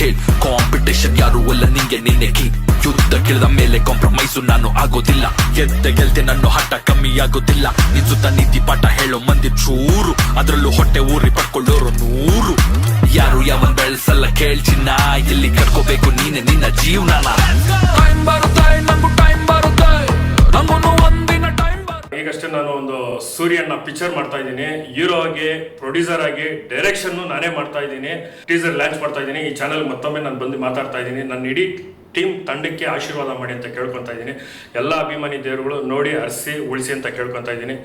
ಕೇಳ್ ಕಾಂಪಿಟೇಷನ್ ಯಾರು ಅಲ್ಲ ನಿಂಗೆ ನಿನ್ನೆ ಕೀ ಯುದ್ಧ ಕೇಳಿದ ಮೇಲೆ ಕಾಂಪ್ರಮೈಸು ನಾನು ಆಗೋದಿಲ್ಲ ಗೆಲ್ತೆ ನನ್ನ ಹಠ ಕಮ್ಮಿ ಆಗೋದಿಲ್ಲ ನಿನ್ ಸುತ್ತ ನೀತಿ ಪಾಠ ಹೇಳೋ ಮಂದಿ ಚೂರು ಅದ್ರಲ್ಲೂ ಹೊಟ್ಟೆ ಊರಿ ಪಡ್ಕೊಳ್ಳೋರು 100 ಯಾರು ಯಾವನ್ ಬೆಳೆಸಲ್ಲ ಕೇಳ್ಚಿನ್ನ ಎಲ್ಲಿ ಕರ್ಕೋಬೇಕು ನೀನೆ ನಿನ್ನ ಜೀವನ ಟೈಮ್ ಬರುತ್ತೆ ನಂಗೂ ಟೈಮ್ ಬರುತ್ತೆ ನಂಗೂ ಒಂದಿನ ಟೈಮ್ ಈಗಷ್ಟೇ ನಾನು ಒಂದು ಸೂರ್ಯನ ಪಿಕ್ಚರ್ ಮಾಡ್ತಾ ಇದ್ದೀನಿ ಹೀರೋ ಆಗಿ ಪ್ರೊಡ್ಯೂಸರ್ ಆಗಿ ಡೈರೆಕ್ಷನ್ ನಾನೇ ಮಾಡ್ತಾ ಇದ್ದೀನಿ ಟೀಸರ್ ಲಾಂಚ್ ಮಾಡ್ತಾ ಇದ್ದೀನಿ ಈ ಚಾನಲ್ ಮತ್ತೊಮ್ಮೆ ನಾನು ಬಂದು ಮಾತಾಡ್ತಾ ಇದ್ದೀನಿ ನನ್ನ ಇಡೀ ಟೀಮ್ ತಂಡಕ್ಕೆ ಆಶೀರ್ವಾದ ಮಾಡಿ ಅಂತ ಕೇಳ್ಕೊತಾ ಇದ್ದೀನಿ ಎಲ್ಲ ಅಭಿಮಾನಿ ದೇವರುಗಳು ನೋಡಿ ಹರಿಸಿ ಉಳಿಸಿ ಅಂತ ಕೇಳ್ಕೊತಾ ಇದ್ದೀನಿ